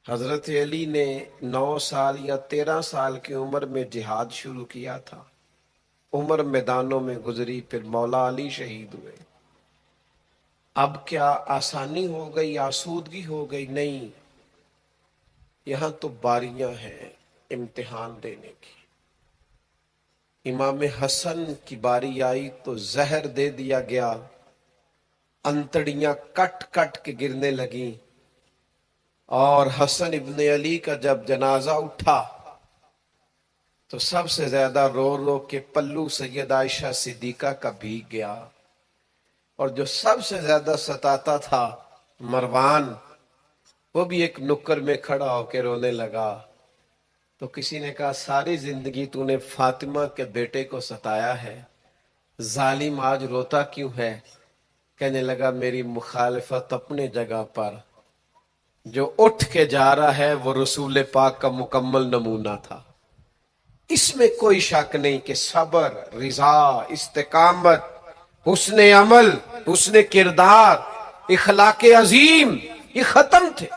حضرت علی نے 9 سال یا 13 سال کی عمر میں جہاد شروع کیا تھا. عمر میدانوں میں گزری، پھر مولا علی شہید ہوئے. اب کیا آسانی ہو گئی، آسودگی ہو گئی؟ نہیں، یہاں تو باریاں ہیں امتحان دینے کی. امام حسن کی باری آئی تو زہر دے دیا گیا، انتڑیاں کٹ کٹ کے گرنے لگیں. اور حسن ابن علی کا جب جنازہ اٹھا تو سب سے زیادہ رو رو کے پلو سید عائشہ صدیقہ کا بھیگ گیا. اور جو سب سے زیادہ ستاتا تھا مروان، وہ بھی ایک نکر میں کھڑا ہو کے رونے لگا. تو کسی نے کہا ساری زندگی تو نے فاطمہ کے بیٹے کو ستایا ہے، ظالم آج روتا کیوں ہے؟ کہنے لگا میری مخالفت اپنے جگہ پر، جو اٹھ کے جا رہا ہے وہ رسول پاک کا مکمل نمونہ تھا. اس میں کوئی شک نہیں کہ صبر، رضا، استقامت، حسن عمل، حسن کردار، اخلاق عظیم یہ ختم تھے.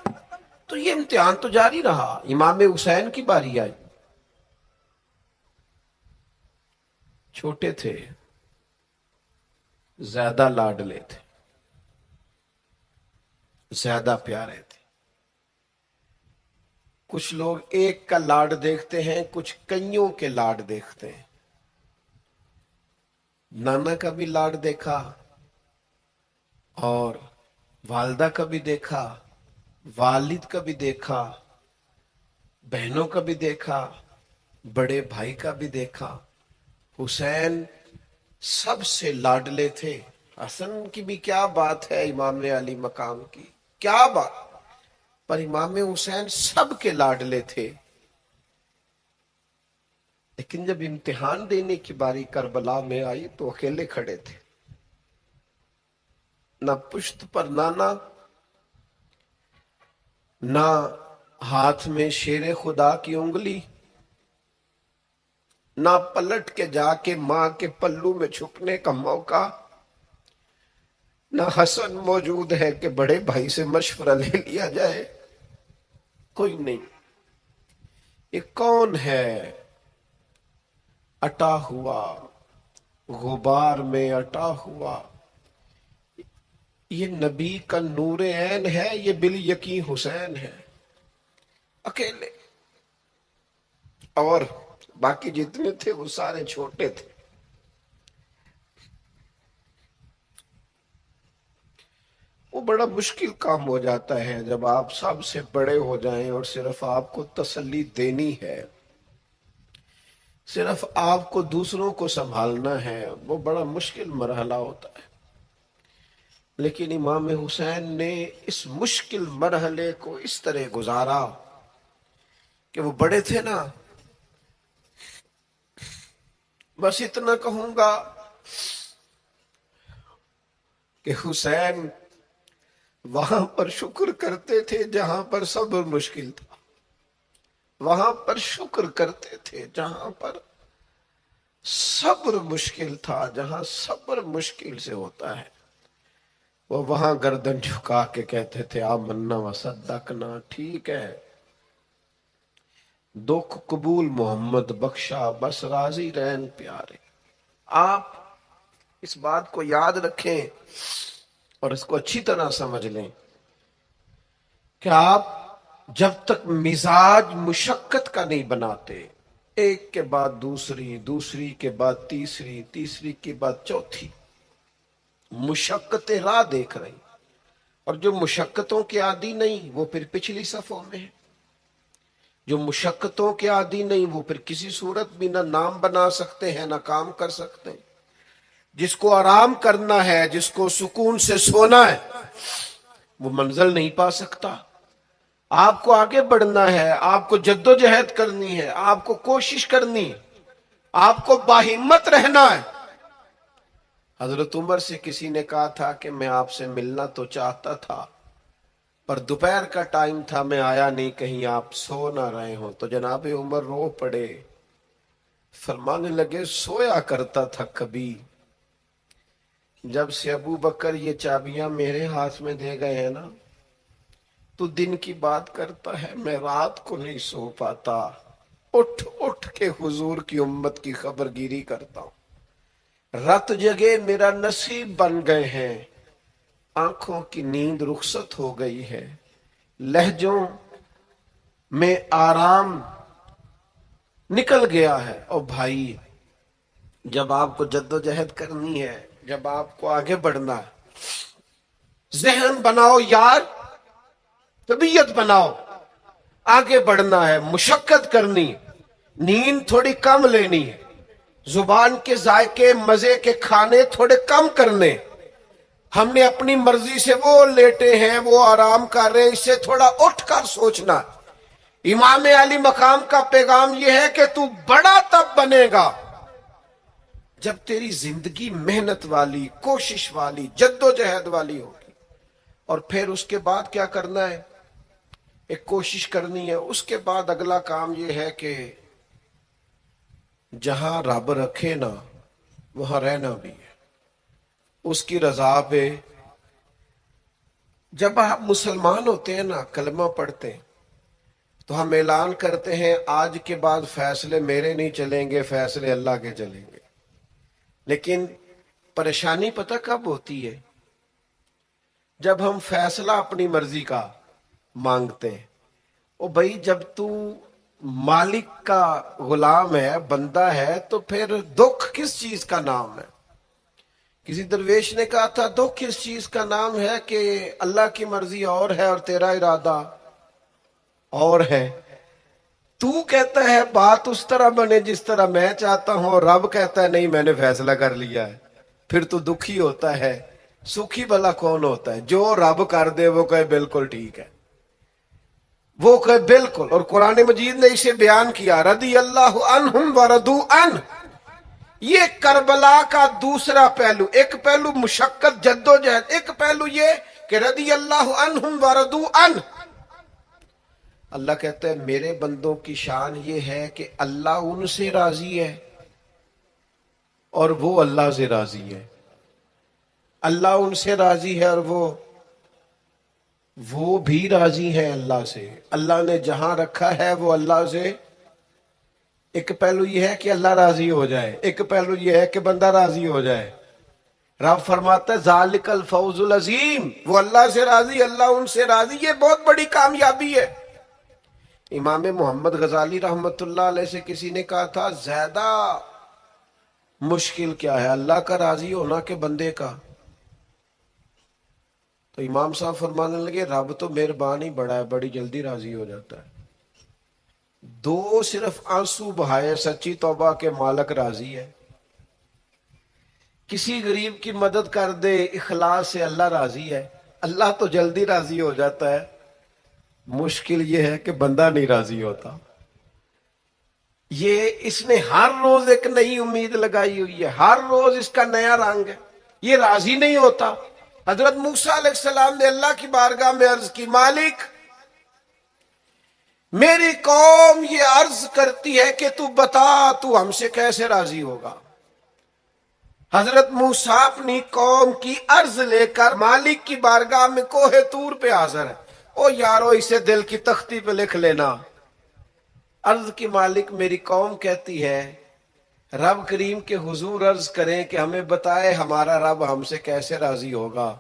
تو یہ امتحان تو جاری رہا. امام حسین کی باری آئی، چھوٹے تھے، زیادہ لاڈلے تھے، زیادہ پیارے تھے. کچھ لوگ ایک کا لاڈ دیکھتے ہیں، کچھ کئیوں کے لاڈ دیکھتے ہیں. نانا کا بھی لاڈ دیکھا اور والدہ کا بھی دیکھا، والد کا بھی دیکھا، بہنوں کا بھی دیکھا، بڑے بھائی کا بھی دیکھا. حسین سب سے لاڈلے تھے. حسن کی بھی کیا بات ہے، امام علی مقام کی کیا بات، پر امام حسین سب کے لاڈلے تھے. لیکن جب امتحان دینے کی باری کربلا میں آئی تو اکیلے کھڑے تھے. نہ پشت پر نانا، نہ ہاتھ میں شیر خدا کی انگلی، نہ پلٹ کے جا کے ماں کے پلو میں چھپنے کا موقع، نہ حسن موجود ہے کہ بڑے بھائی سے مشورہ لے لیا جائے. کوئی نہیں. یہ کون ہے اٹا ہوا، غبار میں اٹا ہوا؟ یہ نبی کا نور عین ہے، یہ بالیقین حسین ہے اکیلے. اور باقی جتنے تھے وہ سارے چھوٹے تھے. وہ بڑا مشکل کام ہو جاتا ہے جب آپ سب سے بڑے ہو جائیں اور صرف آپ کو تسلی دینی ہے، صرف آپ کو دوسروں کو سنبھالنا ہے. وہ بڑا مشکل مرحلہ ہوتا ہے. لیکن امام حسین نے اس مشکل مرحلے کو اس طرح گزارا کہ وہ بڑے تھے نا. بس اتنا کہوں گا کہ حسین وہاں پر شکر کرتے تھے جہاں پر صبر مشکل تھا، وہاں پر شکر کرتے تھے جہاں پر صبر مشکل تھا. جہاں صبر مشکل سے ہوتا ہے وہ وہاں گردن جھکا کے کہتے تھے آمنا وصدقنا. ٹھیک ہے، دکھ قبول محمد بخشا، بس راضی رہن پیارے. آپ اس بات کو یاد رکھیں اور اس کو اچھی طرح سمجھ لیں کہ آپ جب تک مزاج مشقت کا نہیں بناتے، ایک کے بعد دوسری، دوسری کے بعد تیسری، تیسری کے بعد چوتھی مشقتیں راہ دیکھ رہی، اور جو مشقتوں کے عادی نہیں وہ پھر پچھلی صفوں میں ہے. جو مشقتوں کے عادی نہیں وہ پھر کسی صورت بھی نہ نام بنا سکتے ہیں نہ کام کر سکتے ہیں. جس کو آرام کرنا ہے، جس کو سکون سے سونا ہے، وہ منزل نہیں پا سکتا. آپ کو آگے بڑھنا ہے، آپ کو جدوجہد کرنی ہے، آپ کو کوشش کرنی ہے، آپ کو باہمت رہنا ہے. حضرت عمر سے کسی نے کہا تھا کہ میں آپ سے ملنا تو چاہتا تھا پر دوپہر کا ٹائم تھا، میں آیا نہیں، کہیں آپ سو نہ رہے ہوں. تو جناب عمر رو پڑے، فرمانے لگے سویا کرتا تھا کبھی، جب سے ابو بکر یہ چابیاں میرے ہاتھ میں دے گئے ہیں نا، تو دن کی بات کرتا ہے، میں رات کو نہیں سو پاتا، اٹھ اٹھ کے حضور کی امت کی خبر گیری کرتا ہوں، رت جگہ میرا نصیب بن گئے ہیں، آنکھوں کی نیند رخصت ہو گئی ہے، لہجوں میں آرام نکل گیا ہے۔ اور بھائی، جب آپ کو جد و جہد کرنی ہے، جب آپ کو آگے بڑھنا ہے، ذہن بناؤ یار، طبیعت بناؤ، آگے بڑھنا ہے، مشقت کرنی، نیند تھوڑی کم لینی ہے، زبان کے ذائقے مزے کے کھانے تھوڑے کم کرنے۔ ہم نے اپنی مرضی سے وہ لیٹے ہیں، وہ آرام کر رہے ہیں، اس سے تھوڑا اٹھ کر سوچنا۔ امام علی مقام کا پیغام یہ ہے کہ تو بڑا تب بنے گا جب تیری زندگی محنت والی، کوشش والی، جد و جہد والی ہوگی۔ اور پھر اس کے بعد کیا کرنا ہے؟ ایک کوشش کرنی ہے۔ اس کے بعد اگلا کام یہ ہے کہ جہاں رب رکھے نا وہاں رہنا بھی ہے، اس کی رضا پہ۔ جب آپ مسلمان ہوتے ہیں نا، کلمہ پڑھتے ہیں، تو ہم اعلان کرتے ہیں آج کے بعد فیصلے میرے نہیں چلیں گے، فیصلے اللہ کے چلیں گے۔ لیکن پریشانی پتہ کب ہوتی ہے؟ جب ہم فیصلہ اپنی مرضی کا مانگتے ہیں۔ او بھائی، جب تو مالک کا غلام ہے، بندہ ہے، تو پھر دکھ کس چیز کا نام ہے؟ کسی درویش نے کہا تھا، دکھ کس چیز کا نام ہے کہ اللہ کی مرضی اور ہے اور تیرا ارادہ اور ہے۔ تو کہتا ہے بات اس طرح بنے جس طرح میں چاہتا ہوں، اور رب کہتا ہے نہیں، میں نے فیصلہ کر لیا ہے۔ پھر تو دکھی ہوتا ہے۔ سکھی بھلا کون ہوتا ہے؟ جو رب کر دے وہ کہے بالکل ٹھیک ہے، وہ کہے بالکل۔ اور قرآن مجید نے اسے بیان کیا، رضی اللہ عنہم ورضوا عنہ۔ یہ کربلا کا دوسرا پہلو، ایک پہلو مشقت جد و جہد، ایک پہلو یہ کہ رضی اللہ عنہم ورضوا عنہ۔ اللہ کہتا ہے میرے بندوں کی شان یہ ہے کہ اللہ ان سے راضی ہے اور وہ اللہ سے راضی ہے۔ اللہ ان سے راضی ہے اور وہ بھی راضی ہیں اللہ سے۔ اللہ نے جہاں رکھا ہے وہ اللہ سے۔ ایک پہلو یہ ہے کہ اللہ راضی ہو جائے، ایک پہلو یہ ہے کہ بندہ راضی ہو جائے۔ رب فرماتا ہے ذالک الفوز العظیم، وہ اللہ سے راضی، اللہ ان سے راضی، یہ بہت بڑی کامیابی ہے۔ امام محمد غزالی رحمت اللہ علیہ سے کسی نے کہا تھا، زیادہ مشکل کیا ہے، اللہ کا راضی ہونا کہ بندے کا؟ تو امام صاحب فرمانے لگے، رب تو مہربان ہی بڑا ہے، بڑی جلدی راضی ہو جاتا ہے۔ دو صرف آنسو بہائے سچی توبہ کے مالک راضی ہے۔ کسی غریب کی مدد کر دے اخلاص سے، اللہ راضی ہے۔ اللہ تو جلدی راضی ہو جاتا ہے، مشکل یہ ہے کہ بندہ نہیں راضی ہوتا۔ یہ اس نے ہر روز ایک نئی امید لگائی ہوئی ہے، ہر روز اس کا نیا رنگ ہے، یہ راضی نہیں ہوتا۔ حضرت موسیٰ علیہ السلام نے اللہ کی بارگاہ میں عرض کی، مالک میری قوم یہ عرض کرتی ہے کہ تو بتا تو ہم سے کیسے راضی ہوگا۔ حضرت موسیٰ اپنی قوم کی عرض لے کر مالک کی بارگاہ میں کوہ طور پہ حاضر ہے۔ او یارو، اسے دل کی تختی پہ لکھ لینا۔ عرض کی، مالک میری قوم کہتی ہے رب کریم کے حضور عرض کریں کہ ہمیں بتائے ہمارا رب ہم سے کیسے راضی ہوگا۔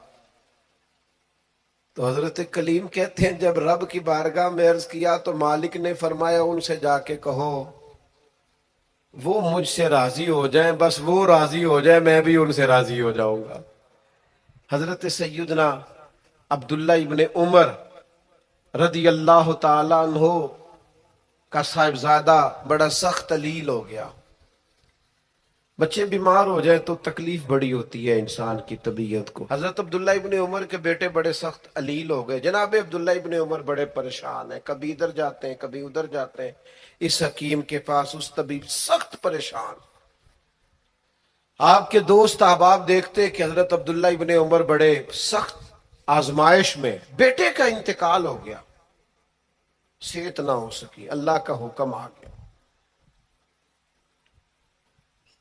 تو حضرت کلیم کہتے ہیں جب رب کی بارگاہ میں عرض کیا تو مالک نے فرمایا ان سے جا کے کہو وہ مجھ سے راضی ہو جائیں، بس وہ راضی ہو جائے میں بھی ان سے راضی ہو جاؤں گا۔ حضرت سیدنا عبداللہ ابن عمر رضی اللہ تعالیٰ عنہ کا صاحبزادہ بڑا سخت علیل ہو گیا۔ بچے بیمار ہو جائے تو تکلیف بڑی ہوتی ہے انسان کی طبیعت کو۔ حضرت عبداللہ ابن عمر کے بیٹے بڑے سخت علیل ہو گئے۔ جناب عبداللہ ابن عمر بڑے پریشان ہیں، کبھی ادھر جاتے ہیں کبھی ادھر جاتے ہیں، اس حکیم کے پاس، اس طبیب، سخت پریشان۔ آپ کے دوست احباب دیکھتے کہ حضرت عبداللہ ابن عمر بڑے سخت آزمائش میں، بیٹے کا انتقال ہو گیا، صحت نہ ہو سکی، اللہ کا حکم آ گیا۔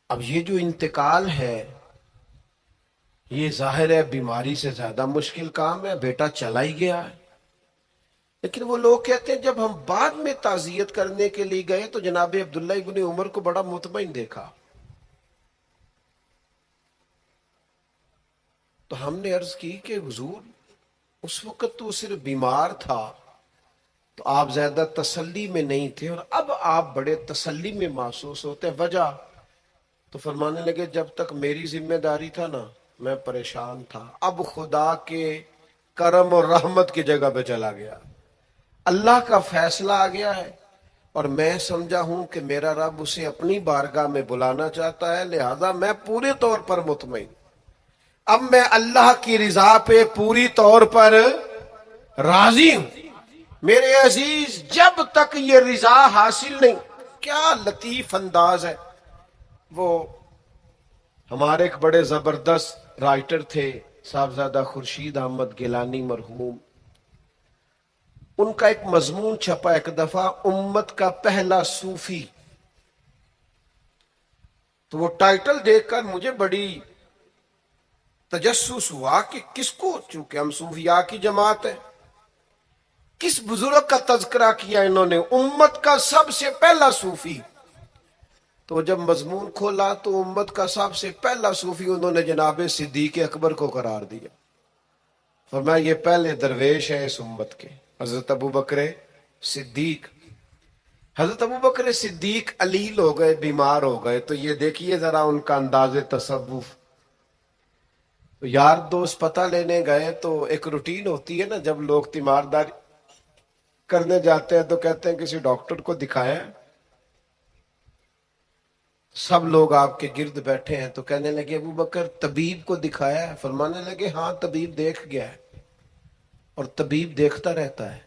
اب یہ جو انتقال ہے یہ ظاہر ہے بیماری سے زیادہ مشکل کام ہے، بیٹا چلا ہی گیا ہے۔ لیکن وہ لوگ کہتے ہیں جب ہم بعد میں تعزیت کرنے کے لیے گئے تو جناب عبداللہ ابن عمر کو بڑا مطمئن دیکھا. تو ہم نے عرض کی کہ حضور اس وقت تو صرف بیمار تھا تو آپ زیادہ تسلی میں نہیں تھے، اور اب آپ بڑے تسلی میں محسوس ہوتے ہیں، وجہ؟ تو فرمانے لگے جب تک میری ذمہ داری تھا نا میں پریشان تھا، اب خدا کے کرم اور رحمت کی جگہ پہ چلا گیا، اللہ کا فیصلہ آ گیا ہے، اور میں سمجھا ہوں کہ میرا رب اسے اپنی بارگاہ میں بلانا چاہتا ہے، لہذا میں پورے طور پر مطمئن، اب میں اللہ کی رضا پہ پوری طور پر راضی ہوں. میرے عزیز جب تک یہ رضا حاصل نہیں، کیا لطیف انداز ہے. وہ ہمارے ایک بڑے زبردست رائٹر تھے صاحبزادہ خورشید احمد گیلانی مرحوم، ان کا ایک مضمون چھپا ایک دفعہ، امت کا پہلا صوفی. تو وہ ٹائٹل دیکھ کر مجھے بڑی تجسس ہوا کہ کس کو، چونکہ ہم صوفیاء کی جماعت ہے، کس بزرگ کا تذکرہ کیا انہوں نے، امت کا سب سے پہلا صوفی. تو جب مضمون کھولا تو امت کا سب سے پہلا صوفی انہوں نے جناب صدیق اکبر کو قرار دیا. فرمایا یہ پہلے درویش ہیں اس امت کے، حضرت ابو بکر صدیق. حضرت ابو بکر صدیق علیل ہو گئے، بیمار ہو گئے، تو یہ دیکھیے ذرا ان کا انداز تصوف. تو یار دوست پتہ لینے گئے تو ایک روٹین ہوتی ہے نا، جب لوگ تیمارداری کرنے جاتے ہیں تو کہتے ہیں کسی ڈاکٹر کو دکھایا. سب لوگ آپ کے گرد بیٹھے ہیں تو کہنے لگے ابو بکر طبیب کو دکھایا ہے؟ فرمانے لگے ہاں طبیب دیکھ گیا ہے، اور طبیب دیکھتا رہتا ہے.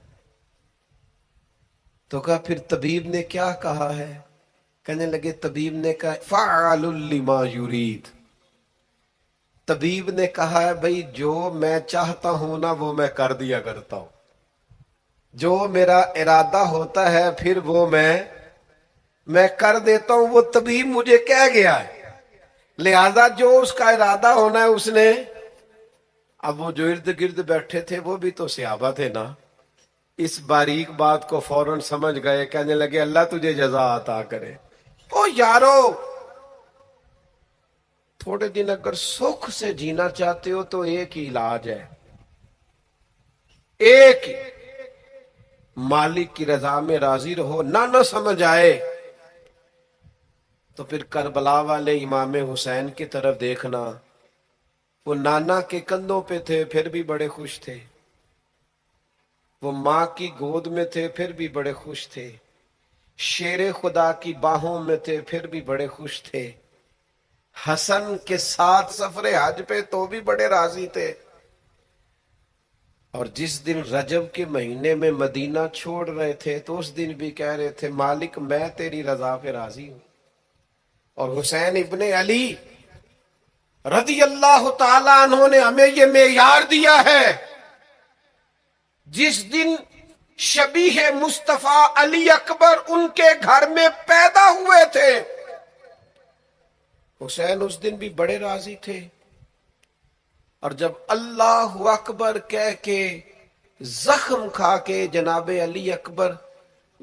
تو کہا پھر طبیب نے کیا کہا ہے؟ کہنے لگے طبیب نے کہا فعال لما یرید. طبیب نے کہا ہے بھئی جو میں چاہتا ہوں نا وہ میں کر دیا کرتا ہوں، جو میرا ارادہ ہوتا ہے پھر وہ میں کر دیتا ہوں. وہ طبیب مجھے کہہ گیا ہے، لہذا جو اس کا ارادہ ہونا ہے اس نے. اب وہ جو ارد گرد بیٹھے تھے وہ بھی تو صحابہ تھے نا، اس باریک بات کو فوراً سمجھ گئے، کہنے لگے اللہ تجھے جزا عطا کرے. او یارو، تھوڑے دن اگر سکھ سے جینا چاہتے ہو تو ایک ہی علاج ہے، ایک ہی، مالک کی رضا میں راضی رہو. نہ سمجھ آئے تو پھر کربلا والے امام حسین کی طرف دیکھنا، وہ نانا کے کندھوں پہ تھے پھر بھی بڑے خوش تھے، وہ ماں کی گود میں تھے پھر بھی بڑے خوش تھے، شیر خدا کی باہوں میں تھے پھر بھی بڑے خوش تھے، حسن کے ساتھ سفر حج پہ تو بھی بڑے راضی تھے. اور جس دن رجب کے مہینے میں مدینہ چھوڑ رہے تھے تو اس دن بھی کہہ رہے تھے مالک میں تیری رضا پہ راضی ہوں. اور حسین ابن علی رضی اللہ تعالیٰ عنہ نے ہمیں یہ معیار دیا ہے، جس دن شبیہ مصطفیٰ علی اکبر ان کے گھر میں پیدا ہوئے تھے حسین اس دن بھی بڑے راضی تھے. اور جب اللہ اکبر کہہ کے زخم کھا کے جناب علی اکبر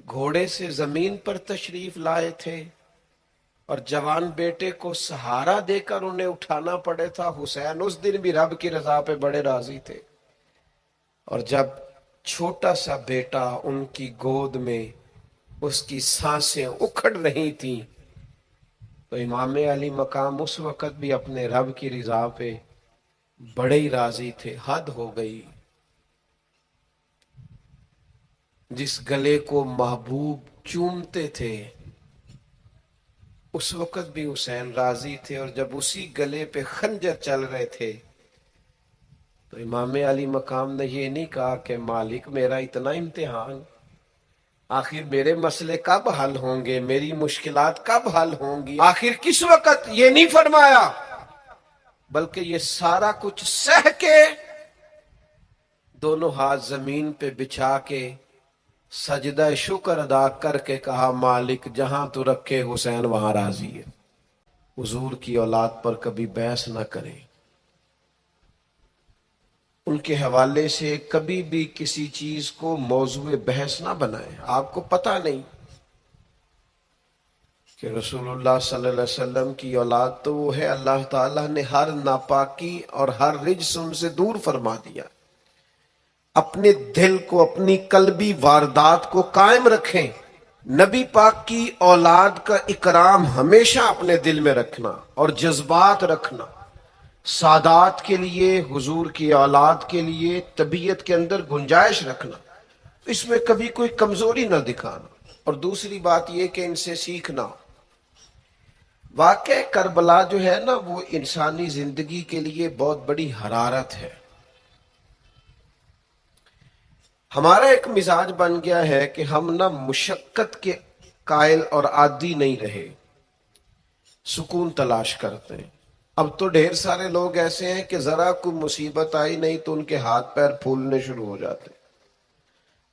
گھوڑے سے زمین پر تشریف لائے تھے اور جوان بیٹے کو سہارا دے کر انہیں اٹھانا پڑے تھا، حسین اس دن بھی رب کی رضا پہ بڑے راضی تھے. اور جب چھوٹا سا بیٹا ان کی گود میں اس کی سانسیں اکھڑ رہی تھیں تو امام علی مقام اس وقت بھی اپنے رب کی رضا پہ بڑے ہی راضی تھے. حد ہو گئی. جس گلے کو محبوب چومتے تھے اس وقت بھی حسین راضی تھے، اور جب اسی گلے پہ خنجر چل رہے تھے تو امام علی مقام نے یہ نہیں کہا کہ مالک میرا اتنا امتحان، آخر میرے مسئلے کب حل ہوں گے، میری مشکلات کب حل ہوں گی، آخر کس وقت، یہ نہیں فرمایا، بلکہ یہ سارا کچھ سہ کے دونوں ہاتھ زمین پہ بچھا کے سجدہ شکر ادا کر کے کہا مالک جہاں تو رکھے حسین وہاں راضی ہے. حضور کی اولاد پر کبھی بحث نہ کریں. ان کے حوالے سے کبھی بھی کسی چیز کو موضوع بحث نہ بنائیں. آپ کو پتہ نہیں کہ رسول اللہ صلی اللہ علیہ وسلم کی اولاد تو وہ ہے اللہ تعالیٰ نے ہر ناپاکی اور ہر رجس ان سے دور فرما دیا. اپنے دل کو، اپنی قلبی واردات کو قائم رکھیں. نبی پاک کی اولاد کا اکرام ہمیشہ اپنے دل میں رکھنا اور جذبات رکھنا. سادات کے لیے، حضور کی اولاد کے لیے طبیعت کے اندر گنجائش رکھنا، اس میں کبھی کوئی کمزوری نہ دکھانا. اور دوسری بات یہ کہ ان سے سیکھنا. واقع کربلا جو ہے نا، وہ انسانی زندگی کے لیے بہت بڑی حرارت ہے. ہمارا ایک مزاج بن گیا ہے کہ ہم نہ مشقت کے قائل اور عادی نہیں رہے، سکون تلاش کرتے ہیں. اب تو ڈھیر سارے لوگ ایسے ہیں کہ ذرا کوئی مصیبت آئی نہیں تو ان کے ہاتھ پیر پھولنے شروع ہو جاتے.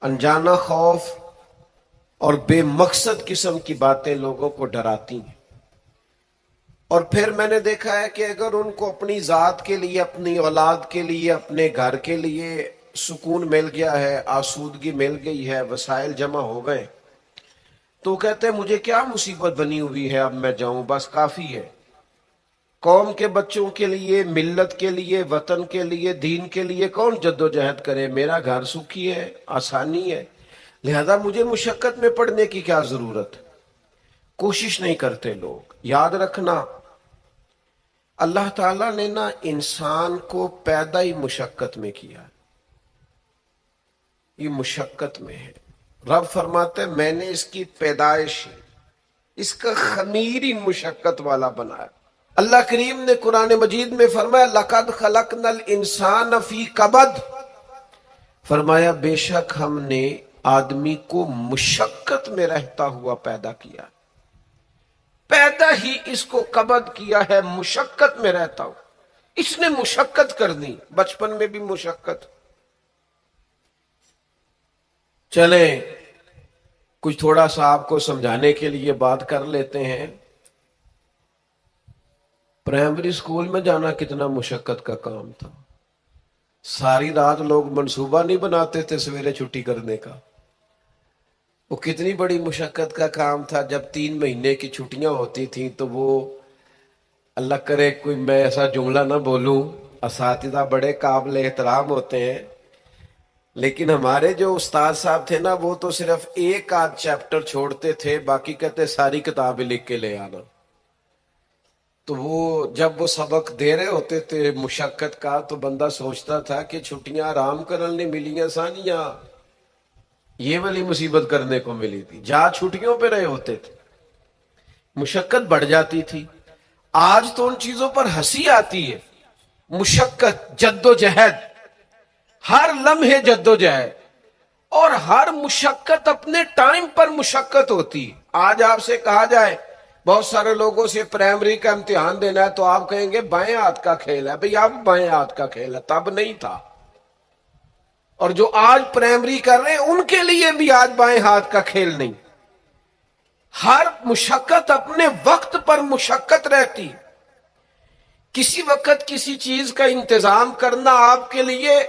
انجانا خوف اور بے مقصد قسم کی باتیں لوگوں کو ڈراتی ہیں. اور پھر میں نے دیکھا ہے کہ اگر ان کو اپنی ذات کے لیے، اپنی اولاد کے لیے، اپنے گھر کے لیے سکون مل گیا ہے، آسودگی مل گئی ہے، وسائل جمع ہو گئے، تو کہتے ہیں مجھے کیا مصیبت بنی ہوئی ہے، اب میں جاؤں، بس کافی ہے. قوم کے بچوں کے لیے، ملت کے لیے، وطن کے لیے، دین کے لیے کون جدوجہد کرے؟ میرا گھر سکھی ہے، آسانی ہے، لہذا مجھے مشقت میں پڑنے کی کیا ضرورت. کوشش نہیں کرتے لوگ. یاد رکھنا، اللہ تعالیٰ نے نا انسان کو پیدا ہی مشقت میں کیا. یہ مشقت میں ہے. رب فرماتے ہیں میں نے اس کی پیدائش، اس کا خمیر ہی مشقت والا بنایا. اللہ کریم نے قرآن مجید میں فرمایا لَقَدْ خَلَقْنَا الْإِنسَانَ فِي كَبَدٍ، فرمایا بے شک ہم نے آدمی کو مشقت میں رہتا ہوا پیدا کیا. پیدا ہی اس کو کبد کیا ہے، مشقت میں رہتا ہوں. اس نے مشقت کرنی، بچپن میں بھی مشقت. چلیں کچھ تھوڑا سا آپ کو سمجھانے کے لیے بات کر لیتے ہیں. پرائمری اسکول میں جانا کتنا مشقت کا کام تھا. ساری رات لوگ منصوبہ نہیں بناتے تھے سویرے چھٹی کرنے کا. وہ کتنی بڑی مشقت کا کام تھا. جب 3 مہینے کی چھٹیاں ہوتی تھیں تو وہ، اللہ کرے کوئی میں ایسا جملہ نہ بولوں، اساتذہ بڑے قابل احترام ہوتے ہیں، لیکن ہمارے جو استاد صاحب تھے نا، وہ تو صرف ایک آدھ چیپٹر چھوڑتے تھے، باقی کہتے ساری کتابیں لکھ کے لے آنا. تو وہ جب وہ سبق دے رہے ہوتے تھے مشقت کا، تو بندہ سوچتا تھا کہ چھٹیاں آرام کرنے ملی آسانیاں یہ والی مصیبت کرنے کو ملی تھی. جہاں چھٹیوں پہ رہے ہوتے تھے مشقت بڑھ جاتی تھی. آج تو ان چیزوں پر ہنسی آتی ہے. مشقت، جد و جہد، ہر لمحے جد و جہد، اور ہر مشقت اپنے ٹائم پر مشقت ہوتی. آج آپ سے کہا جائے بہت سارے لوگوں سے پرائمری کا امتحان دینا ہے تو آپ کہیں گے بائیں ہاتھ کا کھیل ہے. بھئی اب بائیں ہاتھ کا کھیل ہے، تب نہیں تھا. اور جو آج پرائمری کر رہے ہیں ان کے لیے بھی آج بائیں ہاتھ کا کھیل نہیں. ہر مشقت اپنے وقت پر مشقت رہتی. کسی وقت کسی چیز کا انتظام کرنا آپ کے لیے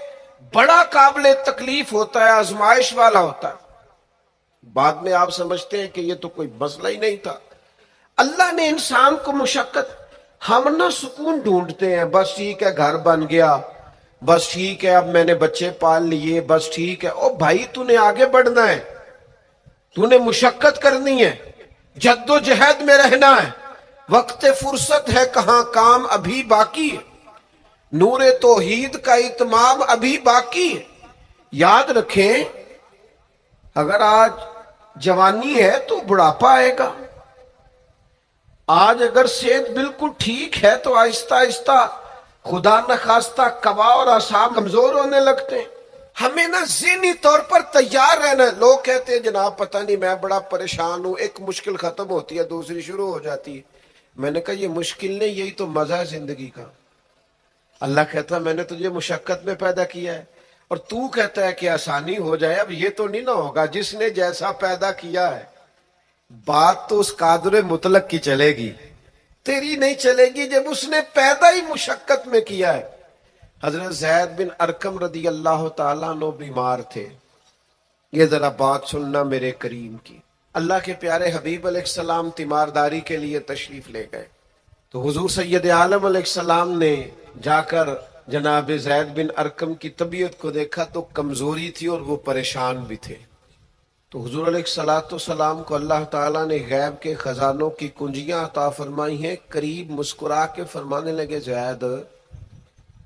بڑا قابل تکلیف ہوتا ہے، آزمائش والا ہوتا ہے. بعد میں آپ سمجھتے ہیں کہ یہ تو کوئی مسئلہ ہی نہیں تھا. اللہ نے انسان کو مشقت، ہم نہ سکون ڈھونڈتے ہیں، بس ٹھیک ہے گھر بن گیا، بس ٹھیک ہے اب میں نے بچے پال لیے، بس ٹھیک ہے. او بھائی تو نے آگے بڑھنا ہے، تو نے مشقت کرنی ہے، جد و جہد میں رہنا ہے. وقت فرصت ہے کہاں، کام ابھی باقی ہے، نور توحید کا اتمام ابھی باقی ہے. یاد رکھیں اگر آج جوانی ہے تو بڑھاپا آئے گا. آج اگر صحت بالکل ٹھیک ہے تو آہستہ آہستہ خدا نخواستہ قوا اور اعصاب کمزور ہونے لگتے ہیں. ہمیں نا ذہنی طور پر تیار رہنا ہے. لوگ کہتے ہیں جناب پتہ نہیں میں بڑا پریشان ہوں، ایک مشکل ختم ہوتی ہے دوسری شروع ہو جاتی ہے. میں نے کہا یہ مشکل نہیں، یہی تو مزہ ہے زندگی کا. اللہ کہتا ہے میں نے تجھے مشقت میں پیدا کیا ہے، اور تو کہتا ہے کہ آسانی ہو جائے. اب یہ تو نہیں نہ ہوگا، جس نے جیسا پیدا کیا ہے بات تو اس قادر مطلق کی چلے گی، تیری نہیں چلے گی جب اس نے پیدا ہی مشقت میں کیا ہے. حضرت زید بن ارکم رضی اللہ تعالیٰ عنہ بیمار تھے. یہ ذرا بات سننا میرے کریم کی. اللہ کے پیارے حبیب علیہ السلام تیمارداری کے لیے تشریف لے گئے تو حضور سید عالم علیہ السلام نے جا کر جناب زید بن ارکم کی طبیعت کو دیکھا تو کمزوری تھی اور وہ پریشان بھی تھے. تو حضور علیہ الصلوۃ والسلام کو اللہ تعالیٰ نے غیب کے خزانوں کی کنجیاں عطا فرمائی ہیں. قریب مسکرا کے فرمانے لگے زید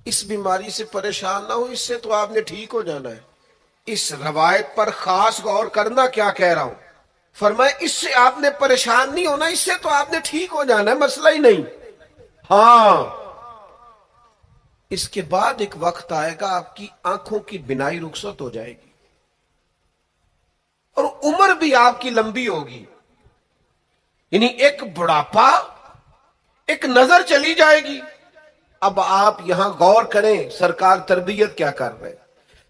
اس بیماری سے پریشان نہ ہو، اس سے تو آپ نے ٹھیک ہو جانا ہے. اس روایت پر خاص غور کرنا کیا کہہ رہا ہوں. فرمایا اس سے آپ نے پریشان نہیں ہونا، اس سے تو آپ نے ٹھیک ہو جانا ہے، مسئلہ ہی نہیں. ہاں اس کے بعد ایک وقت آئے گا آپ کی آنکھوں کی بینائی رخصت ہو جائے گی اور عمر بھی آپ کی لمبی ہوگی. یعنی ایک بڑھاپا، ایک نظر چلی جائے گی. اب آپ یہاں غور کریں سرکار تربیت کیا کر رہے.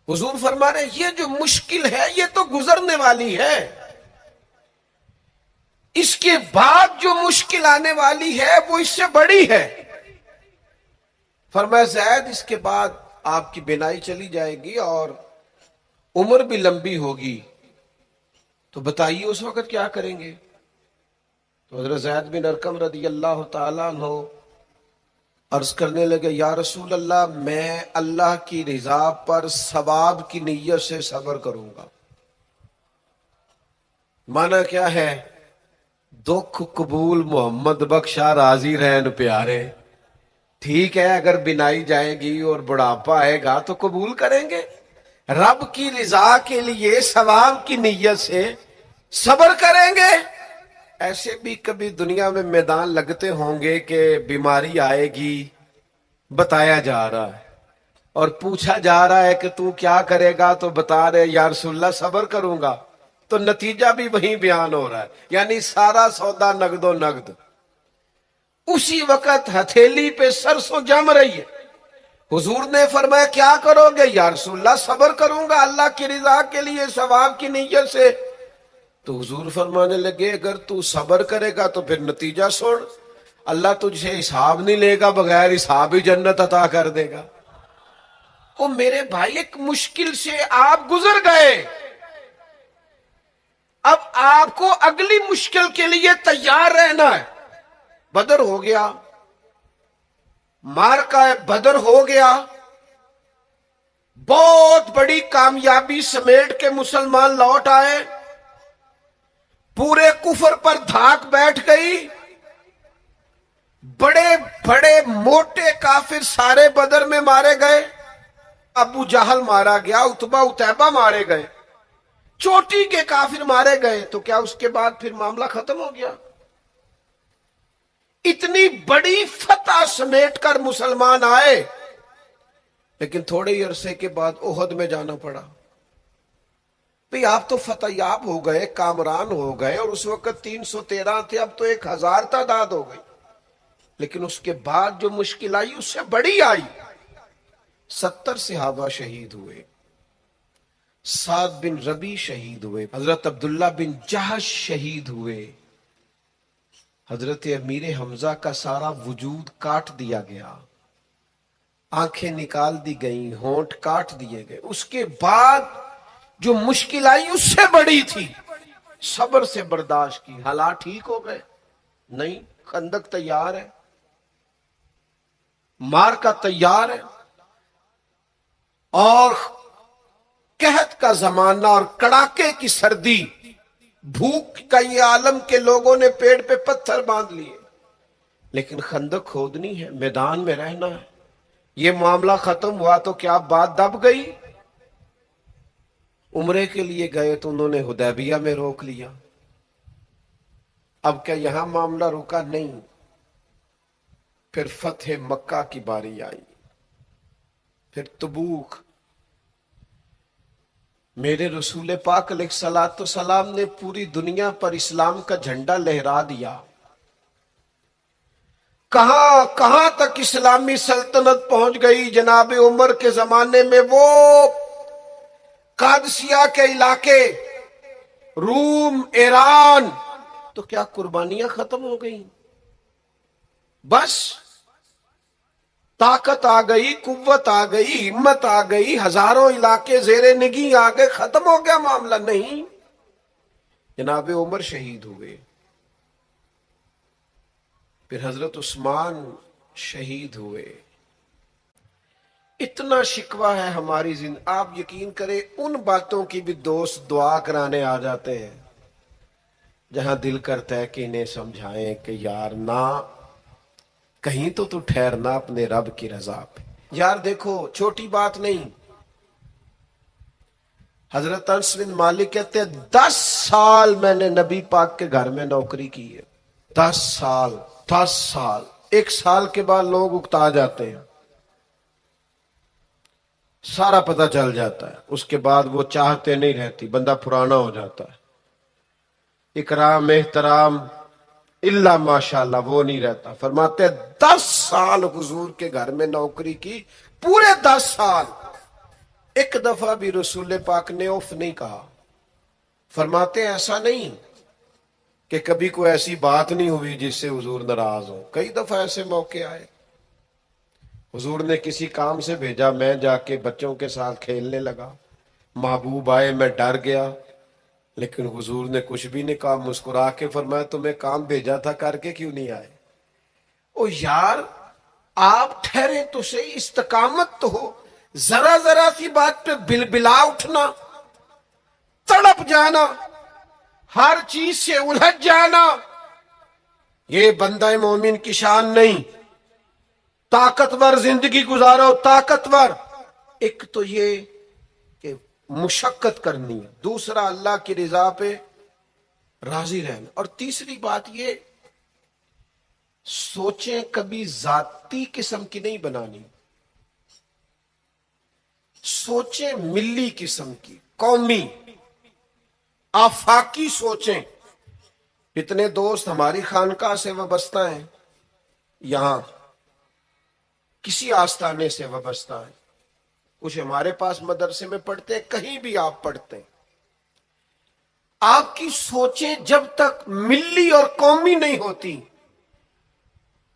حضور فرما رہے یہ جو مشکل ہے یہ تو گزرنے والی ہے، اس کے بعد جو مشکل آنے والی ہے وہ اس سے بڑی ہے. فرمایا زید اس کے بعد آپ کی بینائی چلی جائے گی اور عمر بھی لمبی ہوگی، تو بتائیے اس وقت کیا کریں گے. تو حضرت زید بن ارکم رضی اللہ تعالیٰ عنہ عرض کرنے لگے یا رسول اللہ میں اللہ کی رضا پر ثواب کی نیت سے صبر کروں گا. مانا کیا ہے؟ دکھ قبول محمد بخشا راضی رہن پیارے. ٹھیک ہے اگر بینائی جائے گی اور بڑھاپا آئے گا تو قبول کریں گے، رب کی رضا کے لیے ثواب کی نیت سے صبر کریں گے. ایسے بھی کبھی دنیا میں میدان لگتے ہوں گے کہ بیماری آئے گی، بتایا جا رہا ہے اور پوچھا جا رہا ہے کہ تو کیا کرے گا، تو بتا رہے یا رسول اللہ صبر کروں گا، تو نتیجہ بھی وہیں بیان ہو رہا ہے. یعنی سارا سودا نقد و نقد. اسی وقت ہتھیلی پہ سرسوں جم رہی ہے. حضور نے فرمایا کیا کرو گے؟ یا رسول اللہ صبر کروں گا اللہ کی رضا کے لیے ثواب کی نیت سے. تو حضور فرمانے لگے اگر تو صبر کرے گا تو پھر نتیجہ سن، اللہ تجھ سے حساب نہیں لے گا، بغیر حساب ہی جنت عطا کر دے گا. او میرے بھائی ایک مشکل سے آپ گزر گئے، اب آپ کو اگلی مشکل کے لیے تیار رہنا ہے. بدر ہو گیا، معرکہ بدر ہو گیا، بہت بڑی کامیابی سمیٹ کے مسلمان لوٹ آئے، پورے کفر پر دھاک بیٹھ گئی. بڑے بڑے موٹے کافر سارے بدر میں مارے گئے. ابو جہل مارا گیا، عتبہ اتیبہ مارے گئے، چوٹی کے کافر مارے گئے. تو کیا اس کے بعد پھر معاملہ ختم ہو گیا؟ اتنی بڑی فتح سمیٹ کر مسلمان آئے، لیکن تھوڑے ہی عرصے کے بعد احد میں جانا پڑا. بھئی آپ تو فتح یاب ہو گئے، کامران ہو گئے، اور اس وقت 313 تھے، اب تو 1000 تعداد ہو گئی. لیکن اس کے بعد جو مشکل آئی اس سے بڑی آئی. 70 صحابہ شہید ہوئے، سعد بن ربی شہید ہوئے، حضرت عبداللہ بن جہش شہید ہوئے، حضرت امیر حمزہ کا سارا وجود کاٹ دیا گیا، آنکھیں نکال دی گئیں، ہونٹ کاٹ دیے گئے. اس کے بعد جو مشکل آئی اس سے بڑی تھی، صبر سے برداشت کی. حالات ٹھیک ہو گئے؟ نہیں. خندق تیار ہے، معرکہ تیار ہے، اور قحط کا زمانہ اور کڑاکے کی سردی، بھوک کا یہ عالم کے لوگوں نے پیڑ پہ پتھر باندھ لیے، لیکن خندق کھودنی ہے، میدان میں رہنا ہے. یہ معاملہ ختم ہوا تو کیا بات دب گئی؟ عمرے کے لیے گئے تو انہوں نے حدیبیہ میں روک لیا. اب کیا یہاں معاملہ رکا؟ نہیں. پھر فتح مکہ کی باری آئی، پھر تبوک. میرے رسول پاک علیہ الصلوۃ والسلام نے پوری دنیا پر اسلام کا جھنڈا لہرا دیا. کہاں کہاں تک اسلامی سلطنت پہنچ گئی. جناب عمر کے زمانے میں وہ قادسیہ کے علاقے، روم، ایران، تو کیا قربانیاں ختم ہو گئیں؟ بس طاقت آ گئی، قوت آ گئی، ہمت آ گئی، ہزاروں علاقے زیر نگی آ گئے، ختم ہو گیا معاملہ؟ نہیں، جناب عمر شہید ہوئے، پھر حضرت عثمان شہید ہوئے۔ اتنا شکوہ ہے ہماری زندگی، آپ یقین کریں ان باتوں کی بھی دوست دعا کرانے آ جاتے ہیں جہاں دل کرتا ہے کہ انہیں سمجھائیں کہ یار نہ، کہیں تو ٹھہرنا اپنے رب کی رضا پہ۔ یار دیکھو چھوٹی بات نہیں، حضرت انس بن مالک کہتے ہیں 10 سال میں نے نبی پاک کے گھر میں نوکری کی ہے، 10 سال، 10 سال۔ 1 سال کے بعد لوگ اکتا جاتے ہیں، سارا پتہ چل جاتا ہے، اس کے بعد وہ چاہتے نہیں رہتی، بندہ پرانا ہو جاتا ہے، اکرام احترام اللہ ماشاءاللہ وہ نہیں رہتا۔ فرماتے ہیں 10 سال حضور کے گھر میں نوکری کی، پورے 10 سال، ایک دفعہ بھی رسول پاک نے اف نہیں کہا۔ فرماتے ہیں ایسا نہیں کہ کبھی کوئی ایسی بات نہیں ہوئی جس سے حضور ناراض ہو، کئی دفعہ ایسے موقع آئے، حضور نے کسی کام سے بھیجا، میں جا کے بچوں کے ساتھ کھیلنے لگا، محبوب آئے، میں ڈر گیا، لیکن حضور نے کچھ بھی نہیں کہا، مسکرا کے فرمایا تمہیں کام بھیجا تھا، کر کے کیوں نہیں آئے؟ او یار آپ ٹھہرے تو صحیح، استقامت تو ہو، ذرا ذرا سی بات پہ بلبلا اٹھنا، تڑپ جانا، ہر چیز سے الجھ جانا، یہ بندہ مومن کی شان نہیں۔ طاقتور زندگی گزارو، طاقتور۔ ایک تو یہ کہ مشقت کرنی ہے، دوسرا اللہ کی رضا پہ راضی رہنا، اور تیسری بات یہ سوچیں کبھی ذاتی قسم کی نہیں بنانی، سوچیں ملی قسم کی، قومی آفاقی سوچیں۔ اتنے دوست ہماری خانقاہ سے وابستہ ہیں، یہاں کسی آستانے سے وابستہ ہیں، کچھ ہمارے پاس مدرسے میں پڑھتے ہیں، کہیں بھی آپ پڑھتے ہیں۔ آپ کی سوچیں جب تک ملی اور قومی نہیں ہوتی،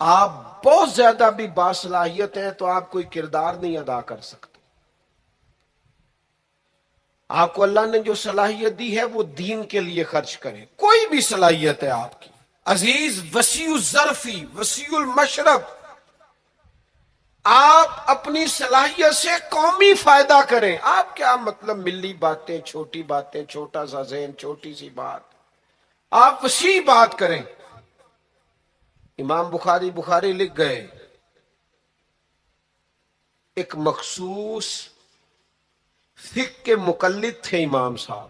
آپ بہت زیادہ بھی باصلاحیت ہیں تو آپ کوئی کردار نہیں ادا کر سکتے۔ آپ کو اللہ نے جو صلاحیت دی ہے وہ دین کے لیے خرچ کریں، کوئی بھی صلاحیت ہے آپ کی، عزیز وسیع الظرفی وسیع المشرب، آپ اپنی صلاحیت سے قومی فائدہ کریں۔ آپ کیا مطلب ملی باتیں، چھوٹی باتیں، چھوٹا سا ذہن، چھوٹی سی بات، آپ وسیع بات کریں۔ امام بخاری لکھ گئے، ایک مخصوص فقہ کے مقلد تھے امام صاحب،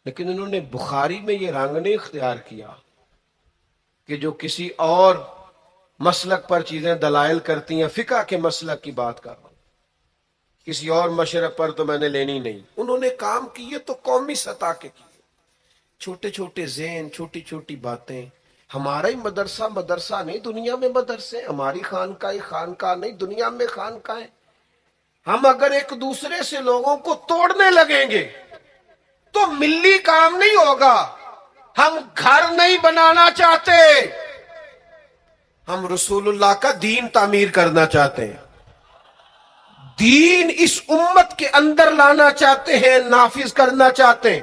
لیکن انہوں نے بخاری میں یہ رنگ نہیں اختیار کیا کہ جو کسی اور مسلک پر چیزیں دلائل کرتی ہیں، فقہ کے مسلک کی بات کر رہا ہوں، کسی اور مشرق پر تو میں نے لینی نہیں۔ انہوں نے کام کیے تو قومی سطح کے کیے، چھوٹے چھوٹے ذہن، چھوٹی چھوٹی باتیں۔ ہمارا ہی مدرسہ نہیں، دنیا میں مدرسے، ہماری خانقاہ نہیں، دنیا میں خانقاہیں۔ ہم اگر ایک دوسرے سے لوگوں کو توڑنے لگیں گے تو ملی کام نہیں ہوگا۔ ہم گھر نہیں بنانا چاہتے، ہم رسول اللہ کا دین تعمیر کرنا چاہتے ہیں، دین اس امت کے اندر لانا چاہتے ہیں، نافذ کرنا چاہتے ہیں۔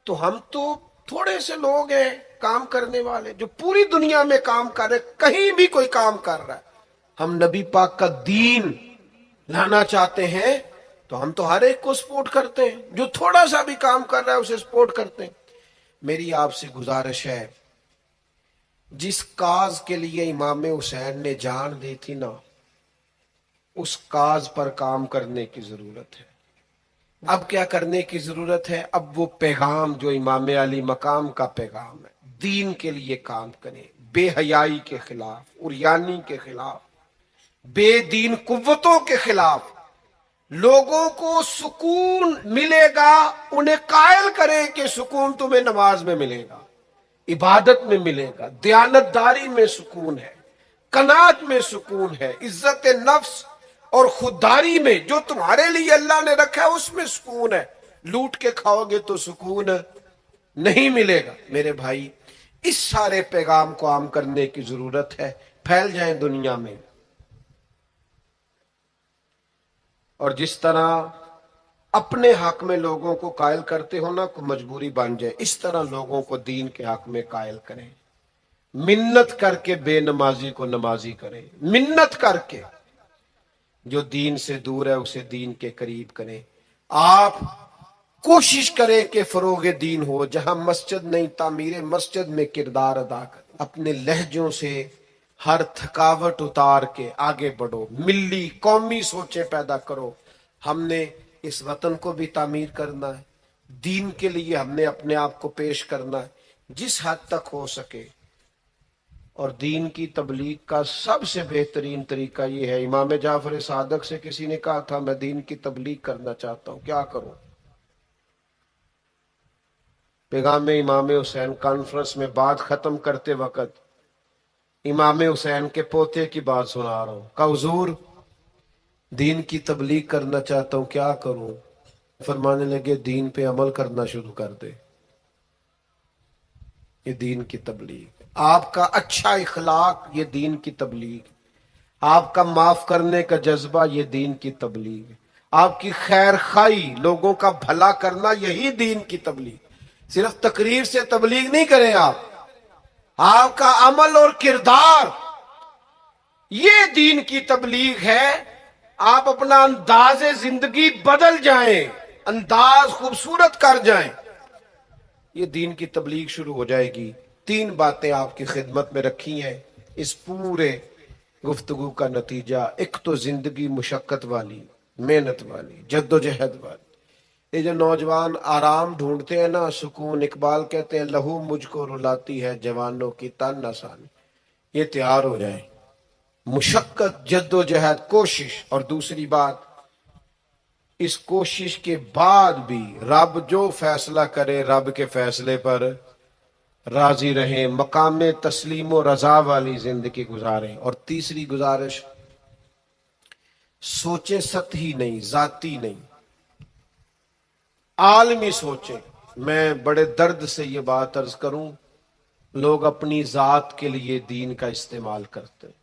تو ہم تو تھوڑے سے لوگ ہیں کام کرنے والے جو پوری دنیا میں کام کر رہے، کہیں بھی کوئی کام کر رہا ہے، ہم نبی پاک کا دین لانا چاہتے ہیں تو ہم تو ہر ایک کو سپورٹ کرتے ہیں، جو تھوڑا سا بھی کام کر رہا ہے اسے سپورٹ کرتے ہیں۔ میری آپ سے گزارش ہے، جس کاز کے لیے امام حسین نے جان دی تھی نا، اس کاز پر کام کرنے کی ضرورت ہے۔ اب کیا کرنے کی ضرورت ہے؟ اب وہ پیغام جو امام علی مقام کا پیغام ہے، دین کے لیے کام کریں، بے حیائی کے خلاف، عریانی کے خلاف، بے دین قوتوں کے خلاف۔ لوگوں کو سکون ملے گا، انہیں قائل کریں کہ سکون تمہیں نماز میں ملے گا، عبادت میں ملے گا، دیانتداری میں سکون ہے، قناعت میں سکون ہے، عزت نفس اور خودداری میں جو تمہارے لیے اللہ نے رکھا ہے اس میں سکون ہے۔ لوٹ کے کھاؤ گے تو سکون نہیں ملے گا۔ میرے بھائی، اس سارے پیغام کو عام کرنے کی ضرورت ہے۔ پھیل جائیں دنیا میں، اور جس طرح اپنے حق میں لوگوں کو قائل کرتے ہو نا، کو مجبوری بن جائے، اس طرح لوگوں کو دین کے حق میں قائل کریں، منت کر کے بے نمازی کو نمازی کریں، منت کر کے جو دین سے دور ہے اسے دین کے قریب کریں۔ آپ کوشش کریں کہ فروغ دین ہو، جہاں مسجد نہیں تعمیر مسجد میں کردار ادا کریں، اپنے لہجوں سے ہر تھکاوٹ اتار کے آگے بڑھو، ملی قومی سوچیں پیدا کرو۔ ہم نے اس وطن کو بھی تعمیر کرنا ہے، دین کے لیے ہم نے اپنے آپ کو پیش کرنا ہے جس حد تک ہو سکے، اور دین کی تبلیغ کا سب سے بہترین طریقہ یہ ہے۔ امام جعفر صادق سے کسی نے کہا تھا میں دین کی تبلیغ کرنا چاہتا ہوں، کیا کروں؟ پیغام امام حسین کانفرنس میں بات ختم کرتے وقت امام حسین کے پوتے کی بات سنا رہا ہوں، کہا حضور دین کی تبلیغ کرنا چاہتا ہوں، کیا کروں؟ فرمانے لگے دین پہ عمل کرنا شروع کر دے، یہ دین کی تبلیغ۔ آپ کا اچھا اخلاق یہ دین کی تبلیغ، آپ کا معاف کرنے کا جذبہ یہ دین کی تبلیغ، آپ کی خیر خواہی لوگوں کا بھلا کرنا یہی دین کی تبلیغ۔ صرف تقریر سے تبلیغ نہیں کریں آپ کا عمل اور کردار یہ دین کی تبلیغ ہے۔ آپ اپنا انداز زندگی بدل جائیں، انداز خوبصورت کر جائیں، یہ دین کی تبلیغ شروع ہو جائے گی۔ 3 باتیں آپ کی خدمت میں رکھی ہیں اس پورے گفتگو کا نتیجہ۔ ایک تو زندگی مشقت والی، محنت والی، جد و جہد والی۔ یہ جو نوجوان آرام ڈھونڈتے ہیں نا، سکون، اقبال کہتے ہیں لہو مجھ کو رلاتی ہے جوانوں کی تن آسانی، یہ تیار ہو جائیں۔ مشقت، جد و جہد، کوشش۔ اور دوسری بات، اس کوشش کے بعد بھی رب جو فیصلہ کرے رب کے فیصلے پر راضی رہیں، مقام تسلیم و رضا والی زندگی گزاریں۔ اور تیسری گزارش، سوچیں سطحی نہیں، ذاتی نہیں، عالمی سوچیں۔ میں بڑے درد سے یہ بات عرض کروں، لوگ اپنی ذات کے لیے دین کا استعمال کرتے ہیں۔